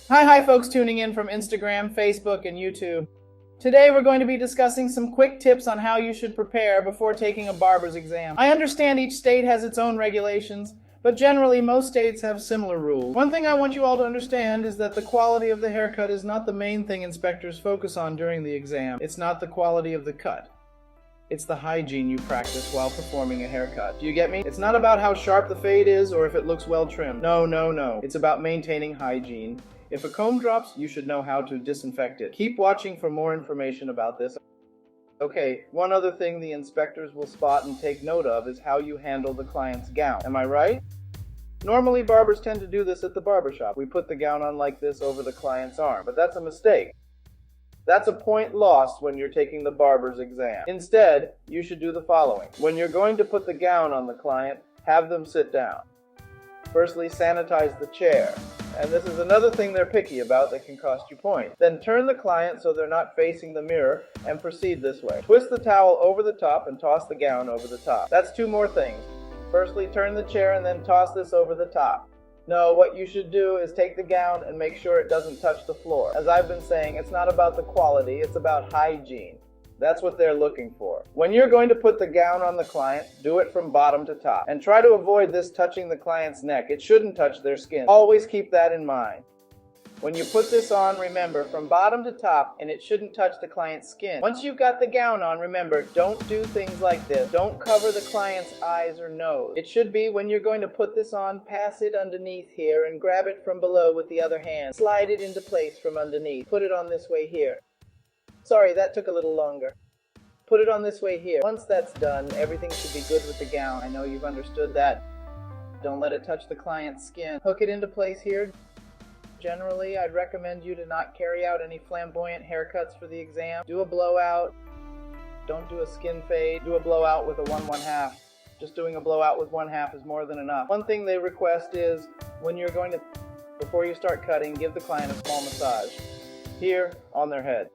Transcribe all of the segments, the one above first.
Hi folks tuning in from Instagram, Facebook, and YouTube. Today we're going to be discussing some quick tips on how you should prepare before taking a barber's exam. I understand each state has its own regulations, but generally most states have similar rules. One thing I want you all to understand is that the quality of the haircut is not the main thing inspectors focus on during the exam. It's not the quality of the cut. It's the hygiene you practice while performing a haircut. Do you get me? It's not about how sharp the fade is or if it looks well trimmed. No. It's about maintaining hygiene. If a comb drops, you should know how to disinfect it. Keep watching for more information about this. Okay, one other thing the inspectors will spot and take note of is how you handle the client's gown. Am I right? Normally, barbers tend to do this at the barbershop. We put the gown on like this over the client's arm, but that's a mistake. That's a point lost when you're taking the barber's exam. Instead, you should do the following. When you're going to put the gown on the client, have them sit down. Firstly, sanitize the chair. And this is another thing they're picky about that can cost you points. Then turn the client so they're not facing the mirror and proceed this way. Twist the towel over the top and toss the gown over the top. That's two more things. Firstly, turn the chair and then toss this over the top. No, what you should do is take the gown and make sure it doesn't touch the floor. As I've been saying, it's not about the quality, it's about hygiene. That's what they're looking for. When you're going to put the gown on the client, do it from bottom to top. And try to avoid this touching the client's neck. It shouldn't touch their skin. Always keep that in mind. When you put this on, remember, from bottom to top, and it shouldn't touch the client's skin. Once you've got the gown on, remember, don't do things like this. Don't cover the client's eyes or nose. It should be, when you're going to put this on, pass it underneath here and grab it from below with the other hand. Slide it into place from underneath. Put it on this way here. Sorry, that took a little longer. Put it on this way here. Once that's done, everything should be good with the gown. I know you've understood that. Don't let it touch the client's skin. Hook it into place here. Generally, I'd recommend you to not carry out any flamboyant haircuts for the exam. Do a blowout. Don't do a skin fade. Do a blowout with a 1/1/2. Just doing a blowout with 1/2 is more than enough. One thing they request is, before you start cutting, give the client a small massage. Here, on their head.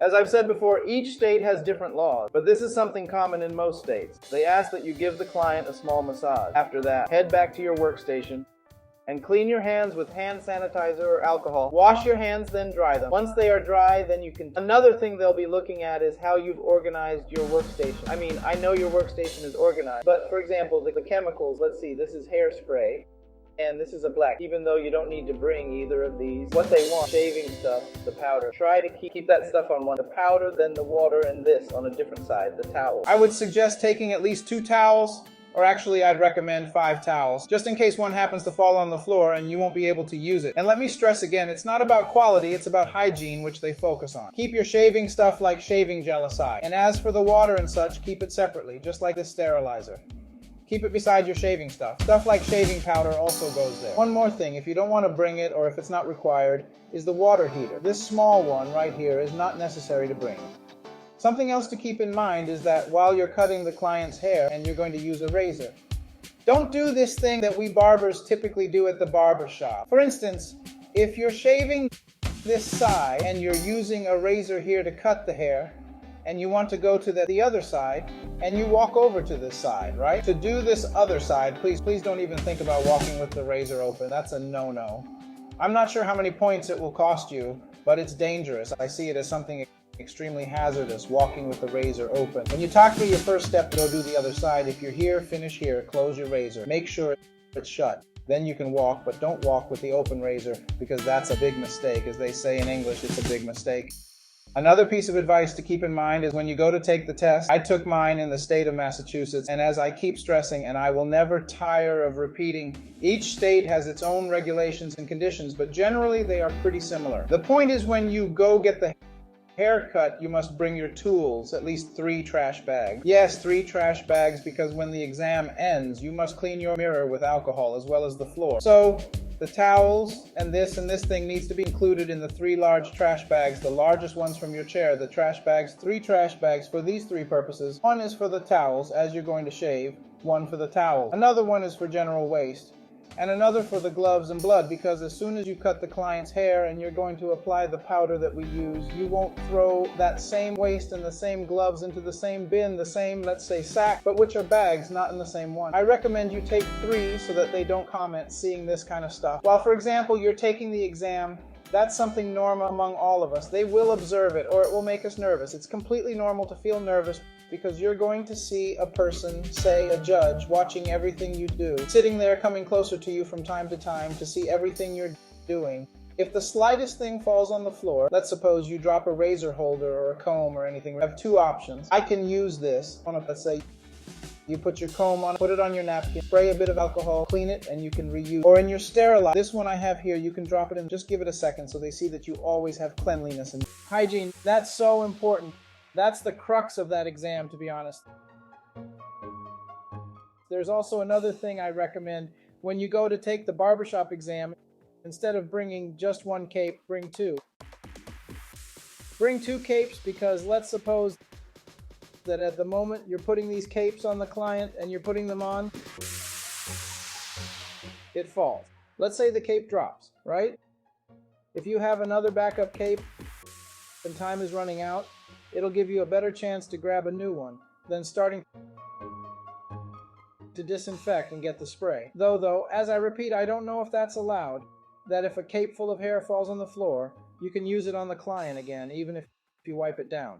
As I've said before, each state has different laws, but this is something common in most states. They ask that you give the client a small massage. After that, head back to your workstation and clean your hands with hand sanitizer or alcohol. Wash your hands, then dry them. Once they are dry, then you can... Another thing they'll be looking at is how you've organized your workstation. I know your workstation is organized, but for example, the chemicals, let's see, this is hairspray. And this is a black, even though you don't need to bring either of these. What they want, shaving stuff, the powder. Try to keep that stuff on one. The powder, then the water, and this on a different side, the towel. I would suggest taking at least 2 towels, or actually I'd recommend 5 towels, just in case one happens to fall on the floor and you won't be able to use it. And let me stress again, it's not about quality, it's about hygiene, which they focus on. Keep your shaving stuff like shaving gel aside. And as for the water and such, keep it separately, just like this sterilizer. Keep it beside your shaving stuff. Stuff like shaving powder also goes there. One more thing, if you don't want to bring it or if it's not required, is the water heater. This small one right here is not necessary to bring. Something else to keep in mind is that while you're cutting the client's hair and you're going to use a razor, don't do this thing that we barbers typically do at the barber shop. For instance, if you're shaving this side and you're using a razor here to cut the hair, and you want to go to the other side, and you walk over to this side, right? To do this other side, please don't even think about walking with the razor open. That's a no-no. I'm not sure how many points it will cost you, but it's dangerous. I see it as something extremely hazardous, walking with the razor open. When you talk through your first step to go do the other side, if you're here, finish here, close your razor. Make sure it's shut. Then you can walk, but don't walk with the open razor, because that's a big mistake. As they say in English, it's a big mistake. Another piece of advice to keep in mind is when you go to take the test, I took mine in the state of Massachusetts, and as I keep stressing, and I will never tire of repeating, each state has its own regulations and conditions, but generally they are pretty similar. The point is, when you go get the haircut, you must bring your tools, at least 3 trash bags. Yes, 3 trash bags, because when the exam ends, you must clean your mirror with alcohol as well as the floor. So, the towels and this thing needs to be included in the 3 large trash bags, the largest ones from your chair. The trash bags, 3 trash bags for these 3 purposes. One is for the towels, as you're going to shave, one for the towels. Another one is for general waste. and another for the gloves and blood, because as soon as you cut the client's hair and you're going to apply the powder that we use, you won't throw that same waste and the same gloves into the same bin, the same, let's say, sack, but which are bags, not in the same one. I recommend you take 3 so that they don't comment seeing this kind of stuff. While, for example, you're taking the exam, that's something normal among all of us. They will observe it, or it will make us nervous. It's completely normal to feel nervous because you're going to see a person, say a judge, watching everything you do, sitting there coming closer to you from time to time to see everything you're doing. If the slightest thing falls on the floor, let's suppose you drop a razor holder or a comb or anything, we have 2 options. I can use this on let's say, you put your comb on, put it on your napkin, spray a bit of alcohol, clean it, and you can reuse. Or in your sterilizer, this one I have here, you can drop it in, just give it a second so they see that you always have cleanliness and hygiene. That's so important. That's the crux of that exam, to be honest. There's also another thing I recommend. When you go to take the barbershop exam, instead of bringing just 1 cape, bring 2. Bring 2 capes because let's suppose that at the moment you're putting these capes on the client and you're putting them on, it falls. Let's say the cape drops, right? If you have another backup cape and time is running out, it'll give you a better chance to grab a new one than starting to disinfect and get the spray. Though, as I repeat, I don't know if that's allowed, that if a cape full of hair falls on the floor, you can use it on the client again, even if you wipe it down.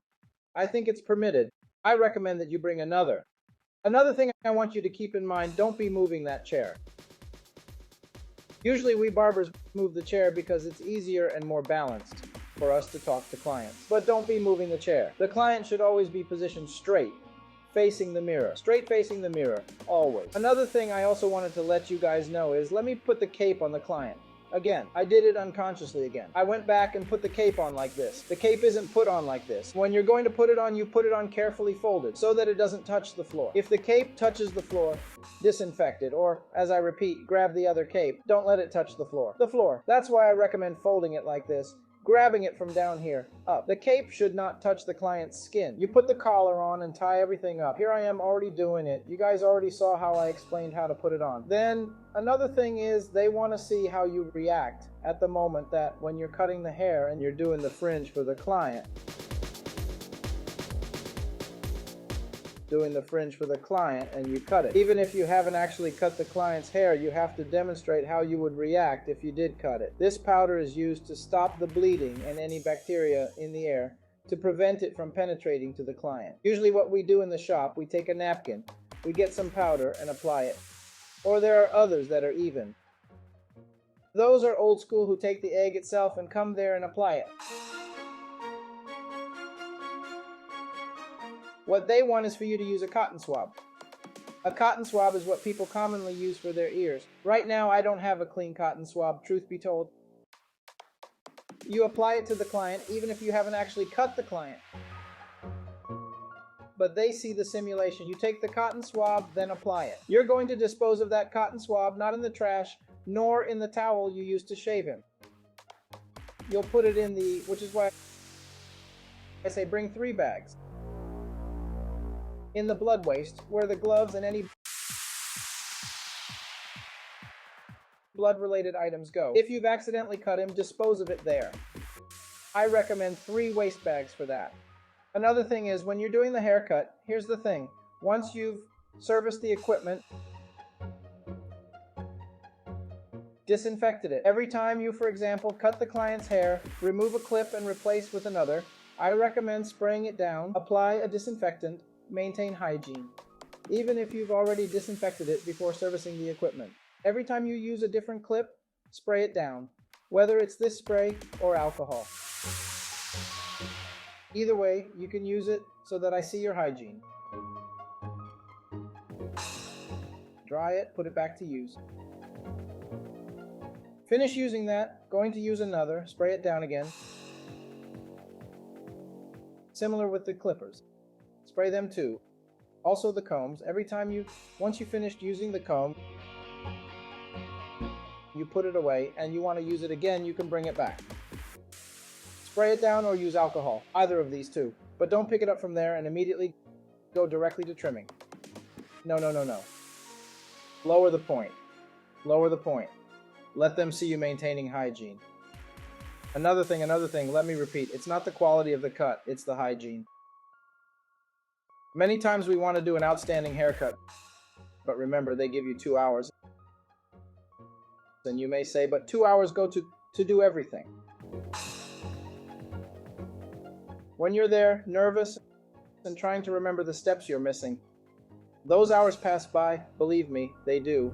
I think it's permitted. I recommend that you bring another. Another thing I want you to keep in mind, don't be moving that chair. Usually we barbers move the chair because it's easier and more balanced for us to talk to clients. But don't be moving the chair. The client should always be positioned straight, facing the mirror. Straight facing the mirror, always. Another thing I also wanted to let you guys know is, let me put the cape on the client. Again, I did it unconsciously again. I went back and put the cape on like this. The cape isn't put on like this. When you're going to put it on, you put it on carefully folded so that it doesn't touch the floor. If the cape touches the floor, disinfect it, or, as I repeat, grab the other cape. Don't let it touch the floor. The floor. That's why I recommend folding it like this, grabbing it from down here up. The cape should not touch the client's skin. You put the collar on and tie everything up. Here I am already doing it. You guys already saw how I explained how to put it on. Then another thing is, they want to see how you react at the moment that when you're cutting the hair and you're doing the fringe for the client. Doing the fringe for the client and you cut it. Even if you haven't actually cut the client's hair, you have to demonstrate how you would react if you did cut it. This powder is used to stop the bleeding and any bacteria in the air to prevent it from penetrating to the client. Usually what we do in the shop, we take a napkin, we get some powder and apply it. Or there are others that are even. Those are old school who take the egg itself and come there and apply it. What they want is for you to use a cotton swab. A cotton swab is what people commonly use for their ears. Right now, I don't have a clean cotton swab, truth be told. You apply it to the client, even if you haven't actually cut the client. But they see the simulation. You take the cotton swab, then apply it. You're going to dispose of that cotton swab, not in the trash, nor in the towel you used to shave him. You'll put it in the, which is why I say bring 3 bags. In the blood waste, where the gloves and any blood-related items go. If you've accidentally cut him, dispose of it there. I recommend 3 waste bags for that. Another thing is, when you're doing the haircut, here's the thing. Once you've serviced the equipment, disinfected it. Every time you, for example, cut the client's hair, remove a clip and replace with another, I recommend spraying it down, apply a disinfectant, maintain hygiene, even if you've already disinfected it before servicing the equipment. Every time you use a different clip, spray it down, whether it's this spray or alcohol. Either way, you can use it so that I see your hygiene. Dry it, put it back to use. Finish using that, going to use another, spray it down again. Similar with the clippers. Spray them too. Also the combs. Once you finished using the comb, you put it away and you want to use it again, you can bring it back. Spray it down or use alcohol, either of these two. But don't pick it up from there and immediately go directly to trimming. No. Lower the point. Lower the point. Let them see you maintaining hygiene. Another thing, let me repeat, it's not the quality of the cut, it's the hygiene. Many times we want to do an outstanding haircut, but remember, they give you 2 hours. And you may say, but 2 hours go to do everything. When you're there, nervous, and trying to remember the steps you're missing, those hours pass by, believe me, they do.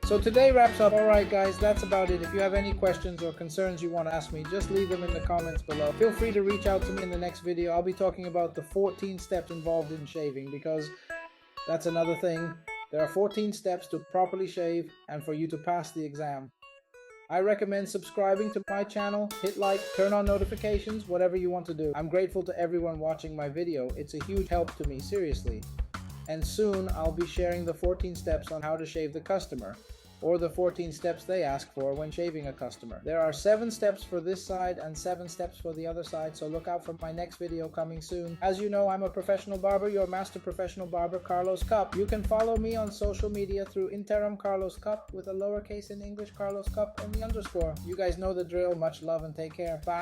So today wraps up. Alright guys, that's about it. If you have any questions or concerns you want to ask me, just leave them in the comments below. Feel free to reach out to me in the next video. I'll be talking about the 14 steps involved in shaving, because that's another thing. There are 14 steps to properly shave and for you to pass the exam. I recommend subscribing to my channel, hit like, turn on notifications, whatever you want to do. I'm grateful to everyone watching my video. It's a huge help to me, seriously. And soon I'll be sharing the 14 steps on how to shave the customer, or the 14 steps they ask for when shaving a customer. There are 7 steps for this side and 7 steps for the other side, so look out for my next video coming soon. As you know, I'm a professional barber, your master professional barber, Carlos Cup. You can follow me on social media through Interim Carlos Cup, with a lowercase in English, Carlos Cup, and the underscore. You guys know the drill. Much love and take care. Bye.